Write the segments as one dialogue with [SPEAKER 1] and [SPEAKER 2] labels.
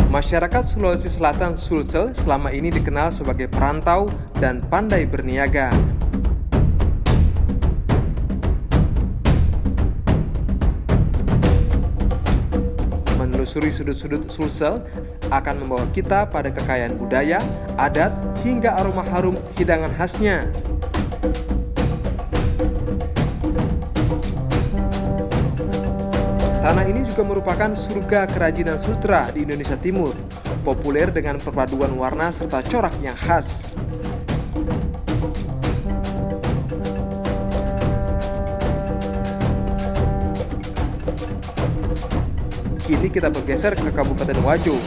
[SPEAKER 1] Masyarakat Sulawesi Selatan Sulsel selama ini dikenal sebagai perantau dan pandai berniaga. Menelusuri sudut-sudut Sulsel akan membawa kita pada kekayaan budaya, adat, hingga aroma harum hidangan khasnya. Tanah ini juga merupakan surga kerajinan sutra di Indonesia Timur, populer dengan perpaduan warna serta corak yang khas. Kini kita bergeser ke Kabupaten Wajo.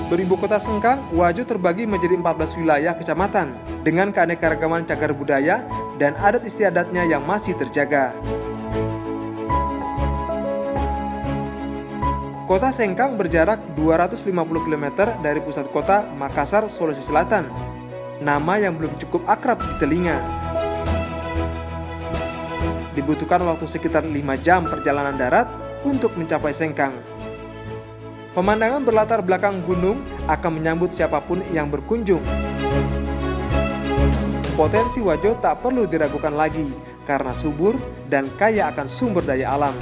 [SPEAKER 1] Beribu kota Sengkang, Wajo terbagi menjadi 14 wilayah kecamatan dengan keanekaragaman cagar budaya dan adat istiadatnya yang masih terjaga. Kota Sengkang berjarak 250 km dari pusat kota Makassar, Sulawesi Selatan. Nama yang belum cukup akrab di telinga. Dibutuhkan waktu sekitar 5 jam perjalanan darat untuk mencapai Sengkang. Pemandangan berlatar belakang gunung akan menyambut siapapun yang berkunjung. Potensi Wajo tak perlu diragukan lagi karena subur dan kaya akan sumber daya alam.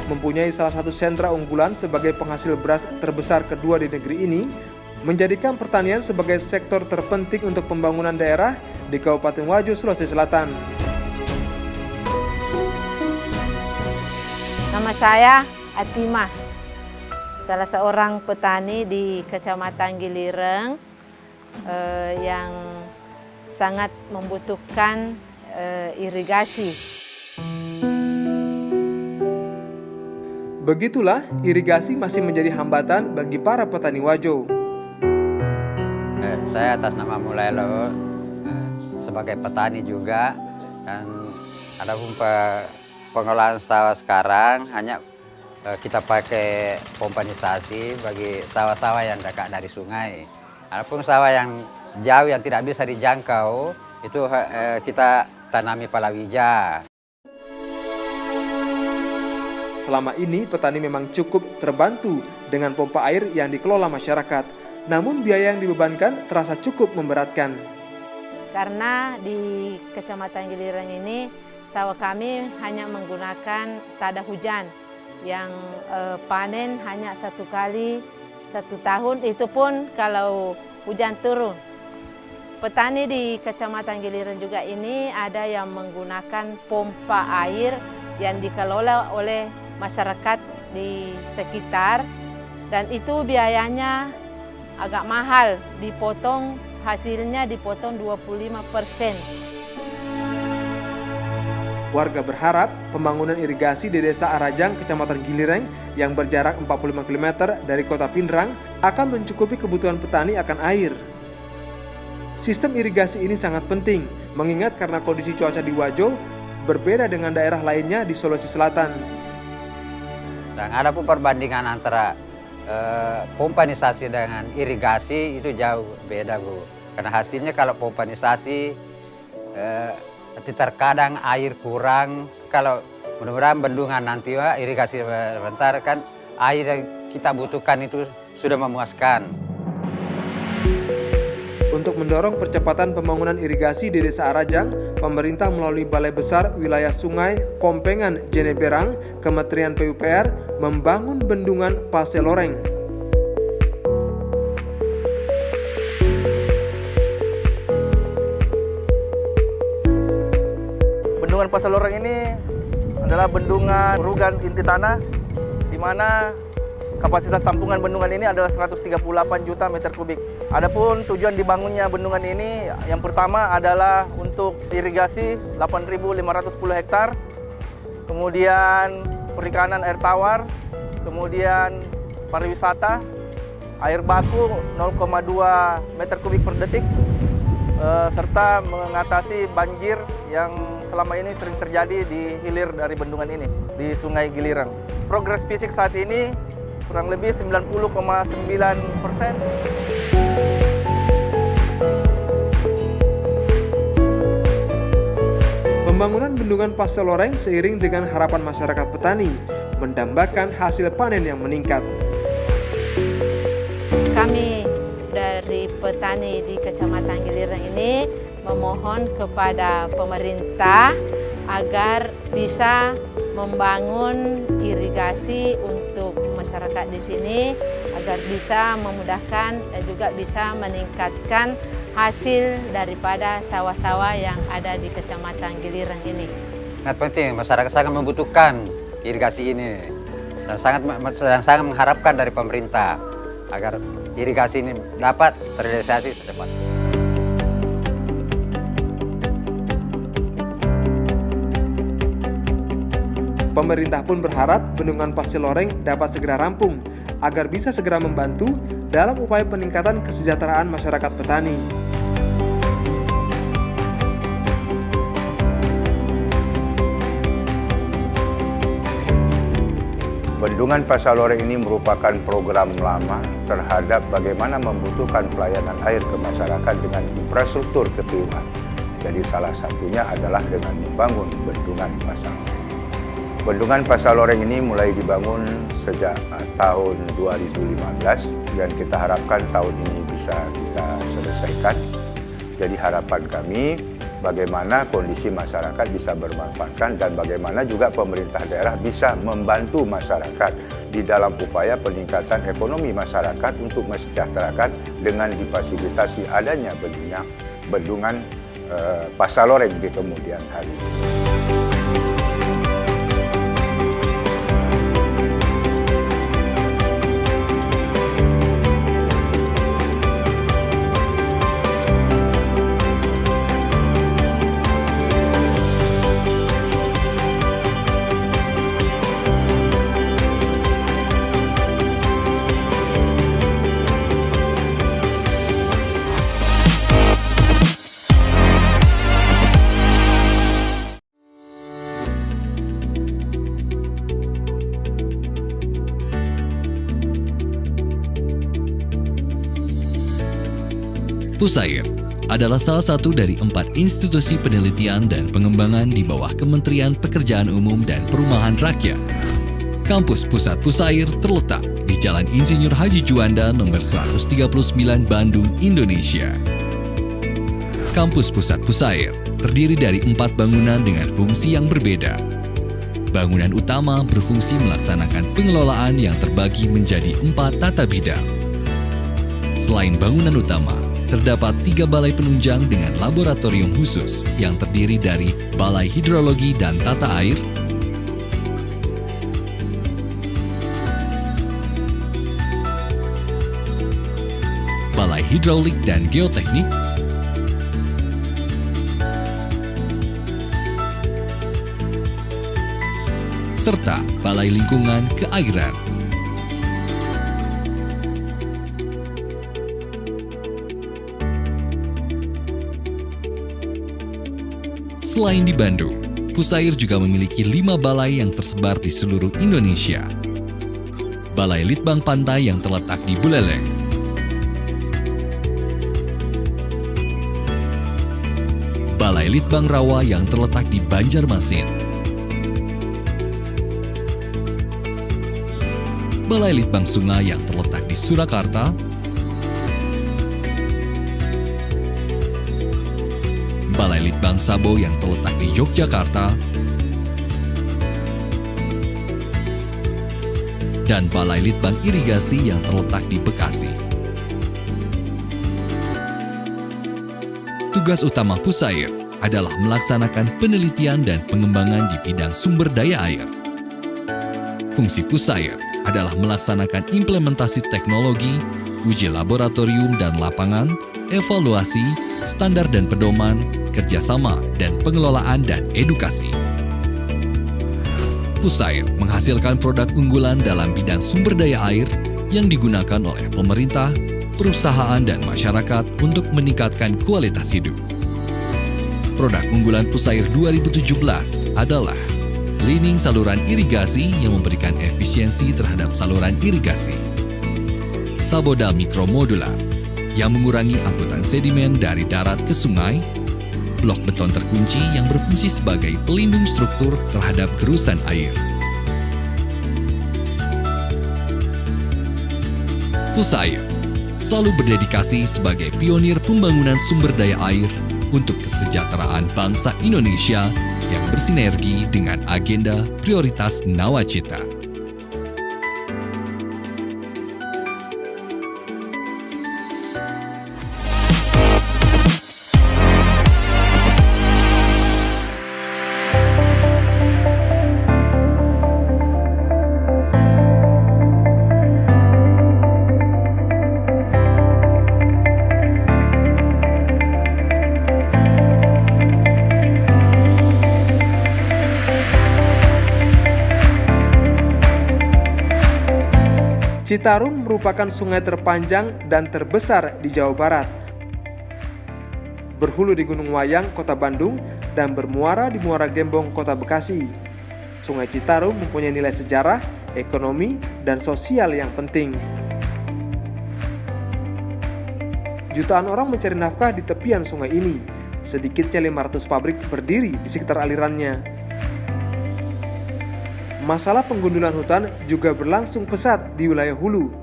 [SPEAKER 1] Mempunyai salah satu sentra unggulan sebagai penghasil beras terbesar kedua di negeri ini, menjadikan pertanian sebagai sektor terpenting untuk pembangunan daerah di Kabupaten Wajo, Sulawesi Selatan.
[SPEAKER 2] Nama saya Atimah, salah seorang petani di Kecamatan Gilireng yang sangat membutuhkan irigasi.
[SPEAKER 1] Begitulah, irigasi masih menjadi hambatan bagi para petani Wajo.
[SPEAKER 3] Saya atas nama Mulelo sebagai petani juga, dan adapun pengolahan sawah sekarang hanya kita pakai pompanisasi bagi sawah-sawah yang dekat dari sungai. Adapun sawah yang jauh yang tidak bisa dijangkau itu kita tanami palawija.
[SPEAKER 1] Selama ini petani memang cukup terbantu dengan pompa air yang dikelola masyarakat. Namun biaya yang dibebankan terasa cukup memberatkan.
[SPEAKER 2] Karena di Kecamatan Gilireng ini sawah kami hanya menggunakan tada hujan yang panen hanya 1 kali 1 tahun, itu pun kalau hujan turun. Petani di Kecamatan Gilireng juga ini ada yang menggunakan pompa air yang dikelola oleh masyarakat di sekitar, dan itu biayanya agak mahal, hasilnya dipotong 25%.
[SPEAKER 1] Warga berharap pembangunan irigasi di Desa Arajang, Kecamatan Gilireng yang berjarak 45 km dari Kota Pindrang akan mencukupi kebutuhan petani akan air. Sistem irigasi ini sangat penting, mengingat karena kondisi cuaca di Wajo berbeda dengan daerah lainnya di Sulawesi Selatan.
[SPEAKER 3] Dan ada pun perbandingan antara pompanisasi dengan irigasi itu jauh beda, Bu. Karena hasilnya kalau pompanisasi terkadang air kurang. Kalau mudah-mudahan bendungan nanti irigasi sebentar kan air yang kita butuhkan itu sudah memuaskan.
[SPEAKER 1] Untuk mendorong percepatan pembangunan irigasi di Desa Arajang, pemerintah melalui Balai Besar Wilayah Sungai Pompengan Jeneberang, Kementerian PUPR, membangun bendungan Paseloreng.
[SPEAKER 4] Bendungan Paseloreng ini adalah bendungan urugan inti tanah, di mana kapasitas tampungan bendungan ini adalah 138 juta meter kubik. Adapun tujuan dibangunnya bendungan ini, yang pertama adalah untuk irigasi 8.510 hektar, kemudian perikanan air tawar, kemudian pariwisata, air baku 0,2 meter kubik per detik, serta mengatasi banjir yang selama ini sering terjadi di hilir dari bendungan ini, di Sungai Gilirang. Progres fisik saat ini kurang lebih 90,9%.
[SPEAKER 1] Pembangunan bendungan Pasir Loreng seiring dengan harapan masyarakat petani mendambakan hasil panen yang meningkat.
[SPEAKER 2] Kami dari petani di Kecamatan Gilirang ini memohon kepada pemerintah agar bisa membangun irigasi untuk masyarakat di sini agar bisa memudahkan dan juga bisa meningkatkan hasil daripada sawah-sawah yang ada di Kecamatan Gilirang ini.
[SPEAKER 3] Sangat penting, masyarakat sangat membutuhkan irigasi ini dan sangat mengharapkan dari pemerintah agar irigasi ini dapat terrealisasi secepatnya.
[SPEAKER 1] Pemerintah pun berharap bendungan Pasir Loreng dapat segera rampung agar bisa segera membantu dalam upaya peningkatan kesejahteraan masyarakat petani.
[SPEAKER 5] Bendungan Pasir Loreng ini merupakan program lama terhadap bagaimana membutuhkan pelayanan air ke masyarakat dengan infrastruktur keturunan. Jadi salah satunya adalah dengan membangun bendungan Pasir Loreng. Bendungan Pasir Loreng ini mulai dibangun sejak tahun 2015 dan kita harapkan tahun ini bisa kita selesaikan. Jadi harapan kami bagaimana kondisi masyarakat bisa bermanfaatkan dan bagaimana juga pemerintah daerah bisa membantu masyarakat di dalam upaya peningkatan ekonomi masyarakat untuk mesejahterakan dengan difasilitasi adanya bendungan Pasir Loreng di kemudian hari.
[SPEAKER 6] Pusair adalah salah satu dari 4 institusi penelitian dan pengembangan di bawah Kementerian Pekerjaan Umum dan Perumahan Rakyat. Kampus Pusat Pusair terletak di Jalan Insinyur Haji Juanda nomor 139 Bandung, Indonesia. Kampus Pusat Pusair terdiri dari 4 bangunan dengan fungsi yang berbeda. Bangunan utama berfungsi melaksanakan pengelolaan yang terbagi menjadi 4 tata bidang. Selain bangunan utama, terdapat 3 balai penunjang dengan laboratorium khusus yang terdiri dari Balai Hidrologi dan Tata Air, Balai Hidrolik dan Geoteknik, serta Balai Lingkungan Keairan. Selain di Bandung, Pusair juga memiliki 5 balai yang tersebar di seluruh Indonesia. Balai Litbang Pantai yang terletak di Buleleng, Balai Litbang Rawa yang terletak di Banjarmasin, Balai Litbang Sungai yang terletak di Surakarta, Balai Litbang Sabo yang terletak di Yogyakarta, dan Balai Litbang Irigasi yang terletak di Bekasi. Tugas utama Pusair adalah melaksanakan penelitian dan pengembangan di bidang sumber daya air. Fungsi Pusair adalah melaksanakan implementasi teknologi, uji laboratorium dan lapangan, evaluasi, standar dan pedoman, kerjasama, dan pengelolaan dan edukasi. Pusair menghasilkan produk unggulan dalam bidang sumber daya air yang digunakan oleh pemerintah, perusahaan, dan masyarakat untuk meningkatkan kualitas hidup. Produk unggulan Pusair 2017 adalah cleaning saluran irigasi yang memberikan efisiensi terhadap saluran irigasi. Saboda mikromodular yang mengurangi angkutan sedimen dari darat ke sungai. Blok beton terkunci yang berfungsi sebagai pelindung struktur terhadap gerusan air. Pusair selalu berdedikasi sebagai pionir pembangunan sumber daya air untuk kesejahteraan bangsa Indonesia yang bersinergi dengan agenda prioritas Nawacita.
[SPEAKER 1] Citarum merupakan sungai terpanjang dan terbesar di Jawa Barat. Berhulu di Gunung Wayang, Kota Bandung, dan bermuara di Muara Gembong, Kota Bekasi. Sungai Citarum mempunyai nilai sejarah, ekonomi, dan sosial yang penting. Jutaan orang mencari nafkah di tepian sungai ini. Sedikitnya 500 pabrik berdiri di sekitar alirannya. Masalah penggundulan hutan juga berlangsung pesat di wilayah hulu.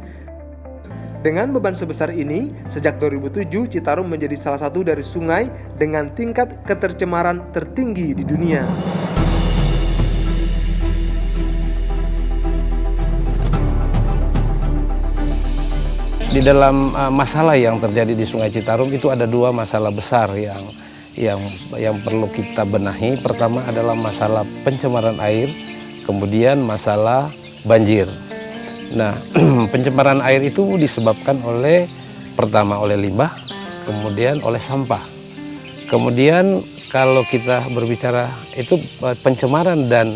[SPEAKER 1] Dengan beban sebesar ini, sejak 2007 Citarum menjadi salah satu dari sungai dengan tingkat ketercemaran tertinggi di dunia.
[SPEAKER 7] Di dalam masalah yang terjadi di Sungai Citarum itu ada dua masalah besar yang perlu kita benahi. Pertama adalah masalah pencemaran air, kemudian masalah banjir. Nah, pencemaran air itu disebabkan pertama oleh limbah, kemudian oleh sampah. Kemudian kalau kita berbicara itu pencemaran dan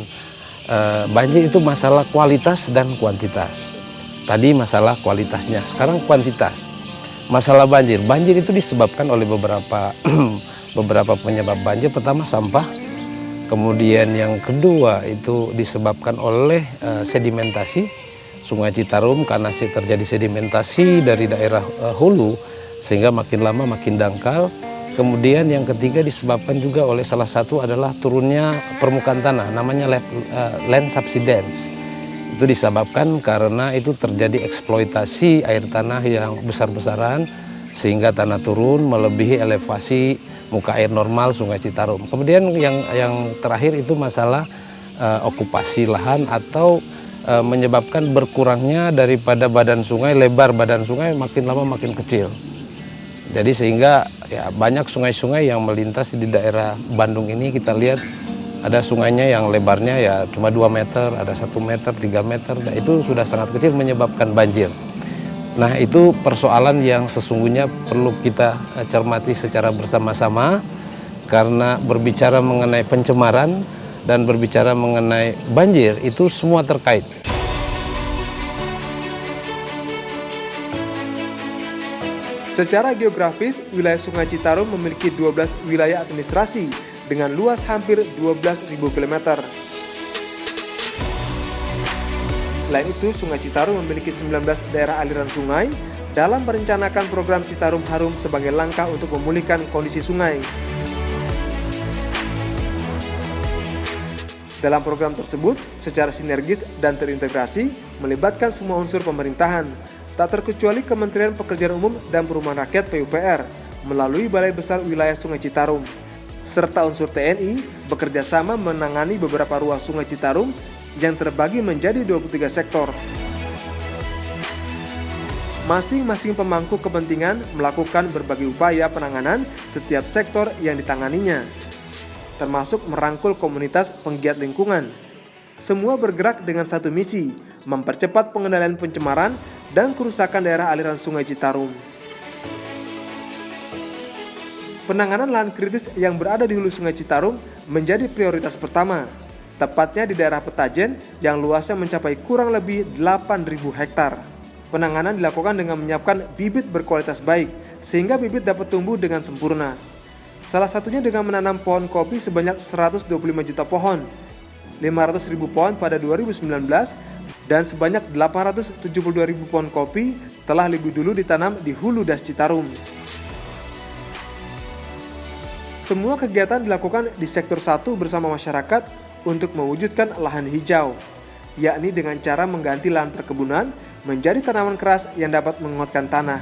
[SPEAKER 7] banjir itu masalah kualitas dan kuantitas. Tadi masalah kualitasnya, sekarang kuantitas. Masalah banjir itu disebabkan oleh beberapa penyebab banjir. Pertama sampah. Kemudian yang kedua itu disebabkan oleh sedimentasi Sungai Citarum karena terjadi sedimentasi dari daerah hulu sehingga makin lama makin dangkal. Kemudian yang ketiga disebabkan juga oleh salah satu adalah turunnya permukaan tanah namanya land subsidence. Itu disebabkan karena itu terjadi eksploitasi air tanah yang besar-besaran sehingga tanah turun melebihi elevasi muka air normal Sungai Citarum. Kemudian yang terakhir itu masalah okupasi lahan atau menyebabkan berkurangnya daripada badan sungai, lebar badan sungai makin lama makin kecil. Jadi sehingga ya banyak sungai-sungai yang melintas di daerah Bandung ini kita lihat ada sungainya yang lebarnya ya cuma 2 meter, ada 1 meter, 3 meter, nah itu sudah sangat kecil menyebabkan banjir. Nah itu persoalan yang sesungguhnya perlu kita cermati secara bersama-sama karena berbicara mengenai pencemaran dan berbicara mengenai banjir itu semua terkait.
[SPEAKER 1] Secara geografis, wilayah Sungai Citarum memiliki 12 wilayah administrasi dengan luas hampir 12.000 km. Selain itu, Sungai Citarum memiliki 19 daerah aliran sungai dalam merencanakan program Citarum Harum sebagai langkah untuk memulihkan kondisi sungai. Dalam program tersebut, secara sinergis dan terintegrasi, melibatkan semua unsur pemerintahan, tak terkecuali Kementerian Pekerjaan Umum dan Perumahan Rakyat (PUPR) melalui Balai Besar Wilayah Sungai Citarum, serta unsur TNI bekerja sama menangani beberapa ruas Sungai Citarum yang terbagi menjadi 23 sektor. Masing-masing pemangku kepentingan melakukan berbagai upaya penanganan setiap sektor yang ditanganinya, termasuk merangkul komunitas penggiat lingkungan. Semua bergerak dengan satu misi, mempercepat pengendalian pencemaran dan kerusakan daerah aliran Sungai Citarum. Penanganan lahan kritis yang berada di hulu Sungai Citarum menjadi prioritas pertama, tepatnya di daerah Petajen yang luasnya mencapai kurang lebih 8.000 hektar. Penanganan dilakukan dengan menyiapkan bibit berkualitas baik, sehingga bibit dapat tumbuh dengan sempurna. Salah satunya dengan menanam pohon kopi sebanyak 125 juta pohon, 500.000 pohon pada 2019, dan sebanyak 872.000 pohon kopi telah lebih dulu ditanam di Hulu Das Citarum. Semua kegiatan dilakukan di sektor 1 bersama masyarakat untuk mewujudkan lahan hijau, yakni dengan cara mengganti lahan perkebunan menjadi tanaman keras yang dapat menguatkan tanah.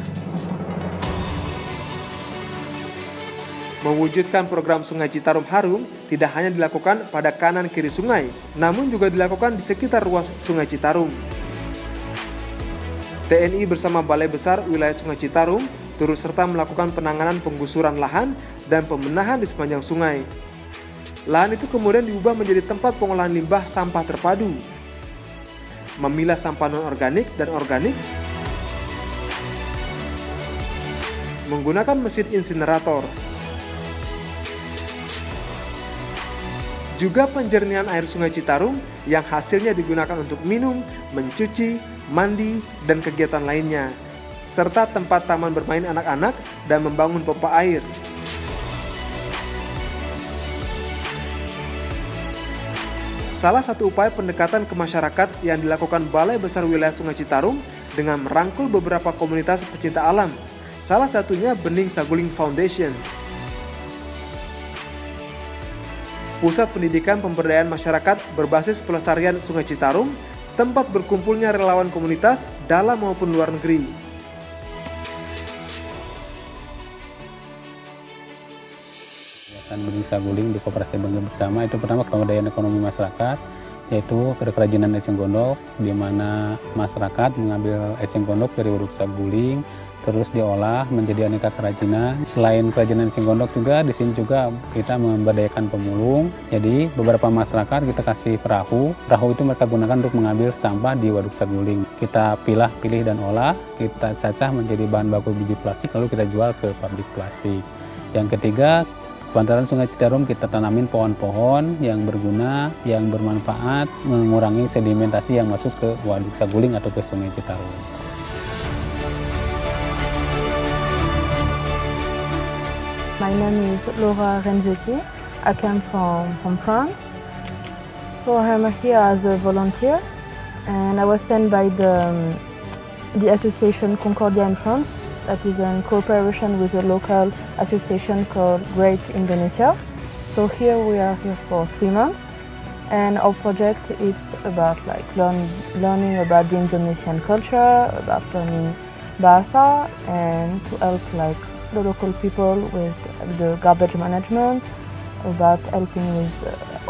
[SPEAKER 1] Mewujudkan program Sungai Citarum Harum tidak hanya dilakukan pada kanan kiri sungai, namun juga dilakukan di sekitar ruas Sungai Citarum. TNI bersama Balai Besar Wilayah Sungai Citarum turut serta melakukan penanganan penggusuran lahan dan pembenahan di sepanjang sungai. Lahan itu kemudian diubah menjadi tempat pengolahan limbah sampah terpadu, memilah sampah non-organik dan organik, menggunakan mesin insinerator. Juga penjernihan air Sungai Citarum yang hasilnya digunakan untuk minum, mencuci, mandi, dan kegiatan lainnya, serta tempat taman bermain anak-anak dan membangun pompa air. Salah satu upaya pendekatan ke masyarakat yang dilakukan Balai Besar Wilayah Sungai Citarum dengan merangkul beberapa komunitas pecinta alam, salah satunya Bening Saguling Foundation. Pusat Pendidikan Pemberdayaan Masyarakat berbasis pelestarian Sungai Citarum, tempat berkumpulnya relawan komunitas dalam maupun luar negeri.
[SPEAKER 8] Bening Saguling di Koperasi Bangga Bersama itu pertama pemberdayaan ekonomi masyarakat, yaitu kerajinan eceng gondok, di mana masyarakat mengambil eceng gondok dari waduk saguling, terus diolah menjadi aneka kerajinan. Selain kerajinan eceng gondok juga di sini juga kita memberdayakan pemulung. Jadi beberapa masyarakat kita kasih perahu itu mereka gunakan untuk mengambil sampah di waduk saguling. Kita pilih dan olah, kita cacah menjadi bahan baku biji plastik, lalu kita jual ke pabrik plastik. Yang ketiga, bantaran Sungai Citarum kita tanamin pohon-pohon yang berguna, yang bermanfaat, mengurangi sedimentasi yang masuk ke waduk saguling atau ke Sungai Citarum.
[SPEAKER 9] My name is Laura Renzetti. I came from France. So I'm here as a volunteer, and I was sent by the association Concordia in France. That is in cooperation with a local association called Great Indonesia. So here we are here for 3 months, and our project is about learning about the Indonesian culture, about learning bahasa, and to help the local people with the garbage management, about helping with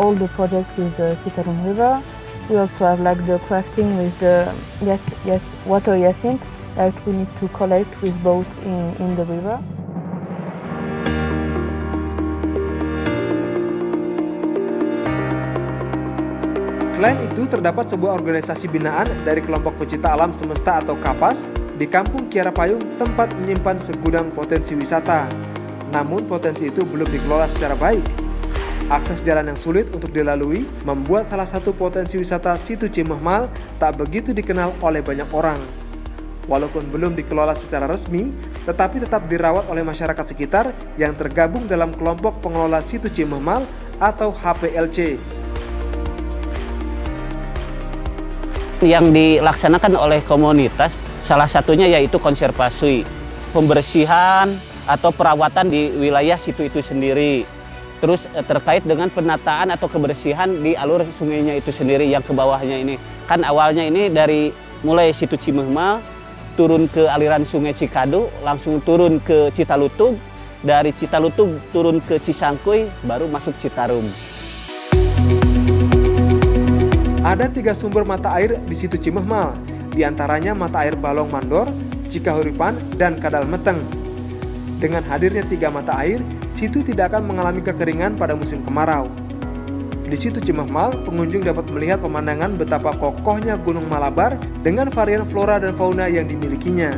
[SPEAKER 9] all the projects with the Citarum River. We also have the crafting with the water hyacinth that we need to collect with boat in the river.
[SPEAKER 1] Selain itu, terdapat sebuah organisasi binaan dari kelompok pecinta alam semesta atau KAPAS di Kampung Kiara Payung, tempat menyimpan segudang potensi wisata. Namun potensi itu belum dikelola secara baik. Akses jalan yang sulit untuk dilalui membuat salah satu potensi wisata Situ Cimehmal tak begitu dikenal oleh banyak orang. Walaupun belum dikelola secara resmi, tetapi tetap dirawat oleh masyarakat sekitar yang tergabung dalam kelompok pengelola Situ Cimehmal atau HPLC.
[SPEAKER 10] Yang dilaksanakan oleh komunitas, salah satunya yaitu konservasi, pembersihan atau perawatan di wilayah situ itu sendiri. Terus terkait dengan penataan atau kebersihan di alur sungainya itu sendiri yang ke bawahnya ini. Kan awalnya ini dari mulai Situ Cimehmal, turun ke aliran Sungai Cikadu, langsung turun ke Citalutug, dari Citalutug turun ke Cisangkuy, baru masuk Citarum.
[SPEAKER 1] Ada 3 sumber mata air di Situ Cimehmal, diantaranya mata air Balong Mandor, Cikahuripan, dan Kadal Meteng. Dengan hadirnya 3 mata air, situ tidak akan mengalami kekeringan pada musim kemarau. Di Situ Cimehmal, pengunjung dapat melihat pemandangan betapa kokohnya Gunung Malabar dengan varian flora dan fauna yang dimilikinya.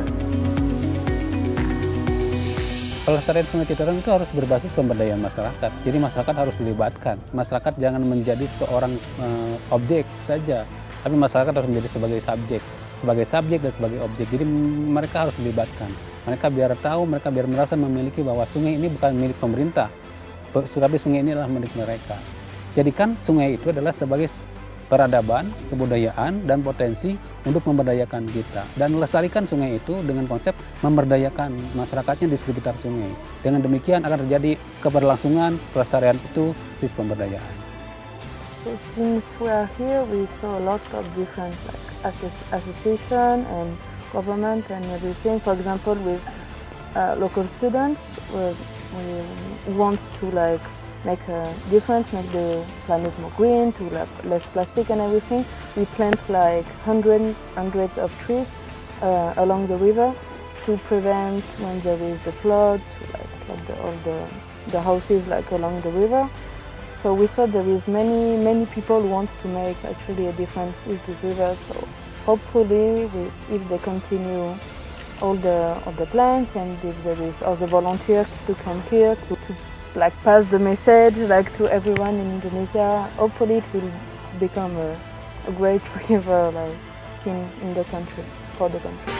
[SPEAKER 8] Pelestarian Sungai Citarum itu harus berbasis pemberdayaan masyarakat. Jadi masyarakat harus dilibatkan. Masyarakat jangan menjadi seorang objek saja, tapi masyarakat harus menjadi sebagai subjek. sebagai subjek dan sebagai objek. Jadi mereka harus dilibatkan. Mereka biar tahu, mereka biar merasa memiliki bahwa sungai ini bukan milik pemerintah, tapi sungai ini adalah milik mereka. Jadikan sungai itu adalah sebagai peradaban, kebudayaan, dan potensi untuk memberdayakan kita. Dan lestarikan sungai itu dengan konsep memberdayakan masyarakatnya di sekitar sungai. Dengan demikian akan terjadi keberlangsungan pelestarian itu sistem pemberdayaan.
[SPEAKER 9] So since we are here, we saw a lot of different association and government and everything. For example, with local students, we want to make a difference, make the planet more green, to less plastic and everything. We plant hundreds of trees along the river to prevent when there is the flood, to all the houses along the river. So we saw there is many people who want to make actually a difference with this river. So hopefully, if they continue all the plans, and if there is other volunteers to come here to pass the message to everyone in Indonesia, hopefully it will become a great river in the country, for the country.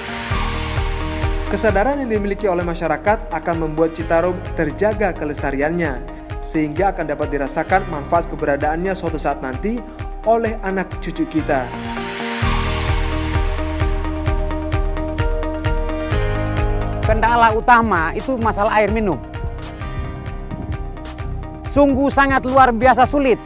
[SPEAKER 1] Kesadaran yang dimiliki oleh masyarakat akan membuat Citarum terjaga kelestariannya, sehingga akan dapat dirasakan manfaat keberadaannya suatu saat nanti oleh anak cucu kita.
[SPEAKER 11] Kendala utama itu masalah air minum. Sungguh sangat luar biasa sulit.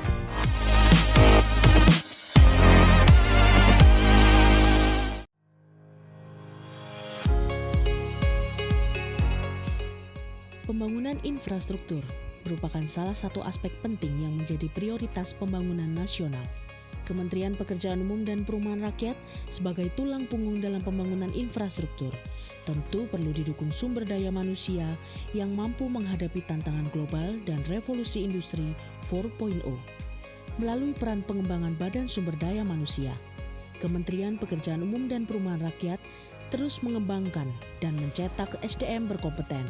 [SPEAKER 12] Pembangunan infrastruktur merupakan salah satu aspek penting yang menjadi prioritas pembangunan nasional. Kementerian Pekerjaan Umum dan Perumahan Rakyat sebagai tulang punggung dalam pembangunan infrastruktur tentu perlu didukung sumber daya manusia yang mampu menghadapi tantangan global dan revolusi industri 4.0. Melalui peran pengembangan Badan Sumber Daya Manusia, Kementerian Pekerjaan Umum dan Perumahan Rakyat terus mengembangkan dan mencetak SDM berkompeten.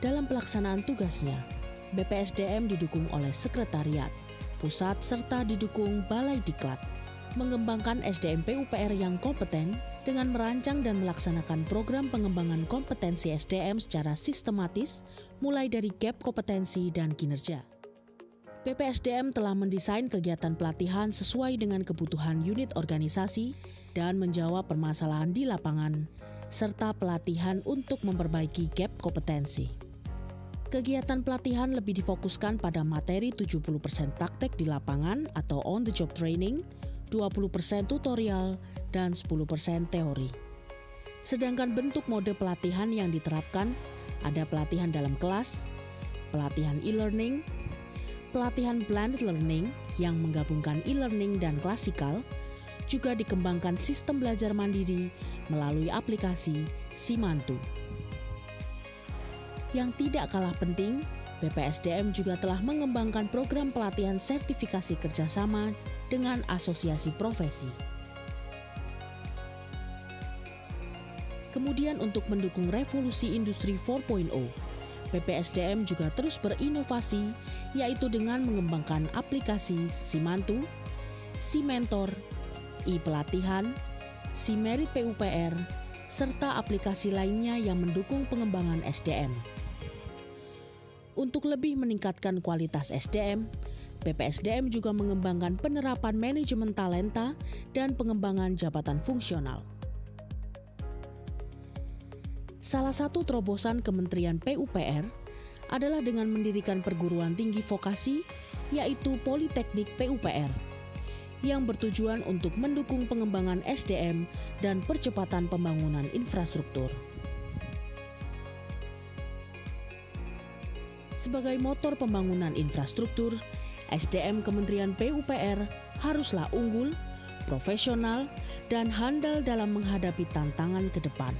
[SPEAKER 12] Dalam pelaksanaan tugasnya, BPSDM didukung oleh Sekretariat Pusat serta didukung Balai Diklat, mengembangkan SDM PUPR yang kompeten dengan merancang dan melaksanakan program pengembangan kompetensi SDM secara sistematis, mulai dari gap kompetensi dan kinerja. BPSDM telah mendesain kegiatan pelatihan sesuai dengan kebutuhan unit organisasi dan menjawab permasalahan di lapangan, serta pelatihan untuk memperbaiki gap kompetensi. Kegiatan pelatihan lebih difokuskan pada materi 70% praktek di lapangan atau on-the-job training, 20% tutorial, dan 10% teori. Sedangkan bentuk mode pelatihan yang diterapkan ada pelatihan dalam kelas, pelatihan e-learning, pelatihan blended learning yang menggabungkan e-learning dan klasikal, juga dikembangkan sistem belajar mandiri melalui aplikasi Simantu. Yang tidak kalah penting, BPSDM juga telah mengembangkan program pelatihan sertifikasi kerjasama dengan asosiasi profesi. Kemudian untuk mendukung revolusi industri 4.0, BPSDM juga terus berinovasi, yaitu dengan mengembangkan aplikasi Simantu, Simentor, e-pelatihan, Simerit PUPR, serta aplikasi lainnya yang mendukung pengembangan SDM. Untuk lebih meningkatkan kualitas SDM, BPSDM juga mengembangkan penerapan manajemen talenta dan pengembangan jabatan fungsional. Salah satu terobosan Kementerian PUPR adalah dengan mendirikan perguruan tinggi vokasi, yaitu Politeknik PUPR, yang bertujuan untuk mendukung pengembangan SDM dan percepatan pembangunan infrastruktur. Sebagai motor pembangunan infrastruktur, SDM Kementerian PUPR haruslah unggul, profesional, dan handal dalam menghadapi tantangan ke depan.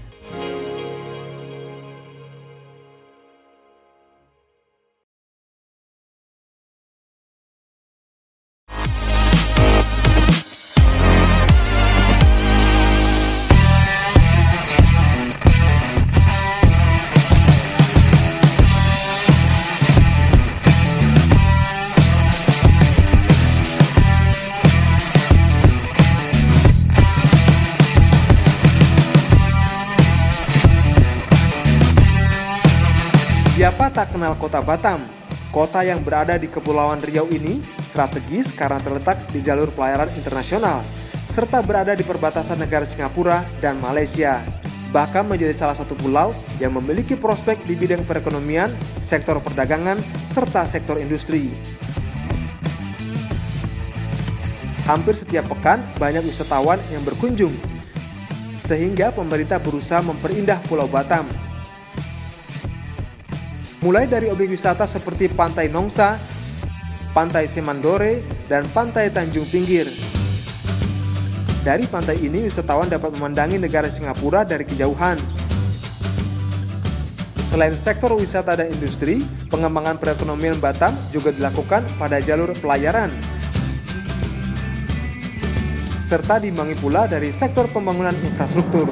[SPEAKER 1] Siapa tak kenal kota Batam? Kota yang berada di Kepulauan Riau ini strategis karena terletak di jalur pelayaran internasional, serta berada di perbatasan negara Singapura dan Malaysia. Bahkan menjadi salah satu pulau yang memiliki prospek di bidang perekonomian, sektor perdagangan, serta sektor industri. Hampir setiap pekan banyak wisatawan yang berkunjung, sehingga pemerintah berusaha memperindah Pulau Batam. Mulai dari objek wisata seperti Pantai Nongsa, Pantai Semandore, dan Pantai Tanjung Pinggir. Dari pantai ini, wisatawan dapat memandangi negara Singapura dari kejauhan. Selain sektor wisata dan industri, pengembangan perekonomian Batam juga dilakukan pada jalur pelayaran, serta diimbangi pula dari sektor pembangunan infrastruktur.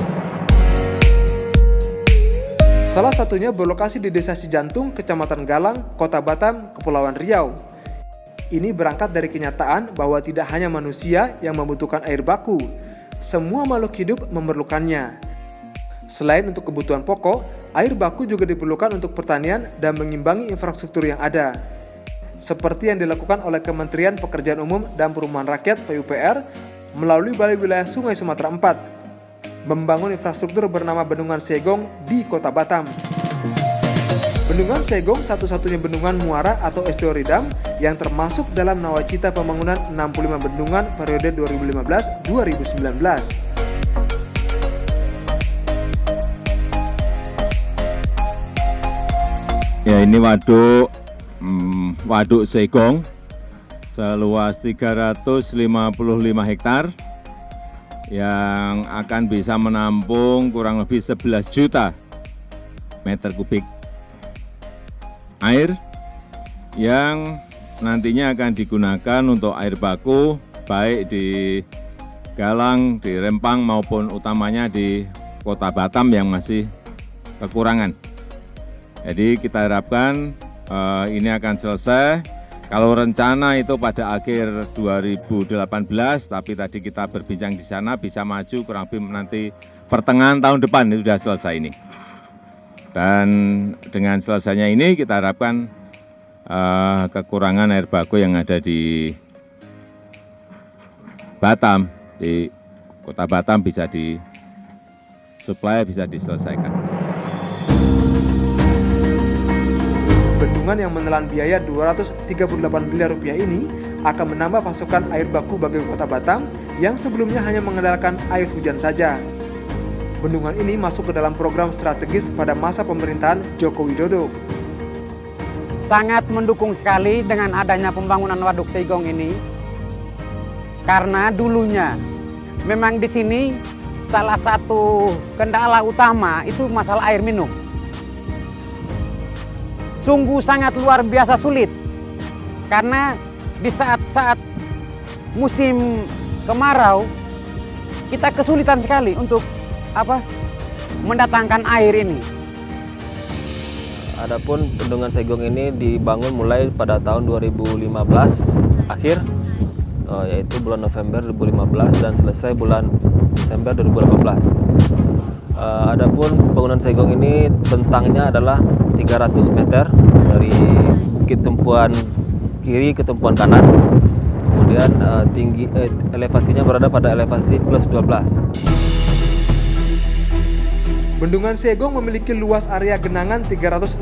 [SPEAKER 1] Salah satunya berlokasi di Desa Cijantung, Kecamatan Galang, Kota Batam, Kepulauan Riau. Ini berangkat dari kenyataan bahwa tidak hanya manusia yang membutuhkan air baku, semua makhluk hidup memerlukannya. Selain untuk kebutuhan pokok, air baku juga diperlukan untuk pertanian dan mengimbangi infrastruktur yang ada. Seperti yang dilakukan oleh Kementerian Pekerjaan Umum dan Perumahan Rakyat (PUPR) melalui Balai Wilayah Sungai Sumatera IV, membangun infrastruktur bernama Bendungan Segong di Kota Batam. Bendungan Segong satu-satunya bendungan muara atau estuary dam yang termasuk dalam nawacita pembangunan 65 bendungan periode 2015-2019.
[SPEAKER 13] Ya, ini waduk Segong seluas 355 hektar yang akan bisa menampung kurang lebih 11 juta meter kubik air yang nantinya akan digunakan untuk air baku baik di Galang, di Rempang maupun utamanya di Kota Batam yang masih kekurangan. Jadi kita harapkan ini akan selesai. Kalau rencana itu pada akhir 2018, tapi tadi kita berbincang di sana bisa maju kurang lebih nanti pertengahan tahun depan itu sudah selesai ini. Dan dengan selesainya ini kita harapkan kekurangan air baku yang ada di Batam, di Kota Batam bisa disuplai, bisa diselesaikan.
[SPEAKER 1] Bendungan yang menelan biaya Rp238 miliar ini akan menambah pasokan air baku bagi Kota Batam yang sebelumnya hanya mengandalkan air hujan saja. Bendungan ini masuk ke dalam program strategis pada masa pemerintahan Joko Widodo.
[SPEAKER 11] Sangat mendukung sekali dengan adanya pembangunan Waduk Segong ini, karena dulunya memang di sini salah satu kendala utama itu masalah air minum. Sungguh sangat luar biasa sulit, karena di saat-saat musim kemarau kita kesulitan sekali untuk mendatangkan air ini.
[SPEAKER 14] Adapun Bendungan Segong ini dibangun mulai pada tahun 2015 akhir, yaitu bulan November 2015 dan selesai bulan Desember 2018. Adapun bangunan Segong ini bentangnya adalah 300 meter dari bukit tumpuan kiri ke tumpuan kanan. Kemudian elevasinya berada pada elevasi plus 12.
[SPEAKER 1] Bendungan Segong memiliki luas area genangan 356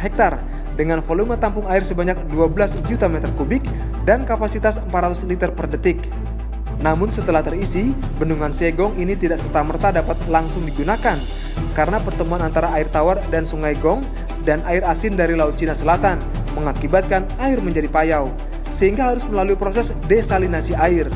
[SPEAKER 1] hektar dengan volume tampung air sebanyak 12 juta meter kubik dan kapasitas 400 liter per detik. Namun setelah terisi, Bendungan Segong ini tidak serta-merta dapat langsung digunakan karena pertemuan antara air tawar dan Sungai Gong dan air asin dari Laut Cina Selatan mengakibatkan air menjadi payau, sehingga harus melalui proses desalinasi air.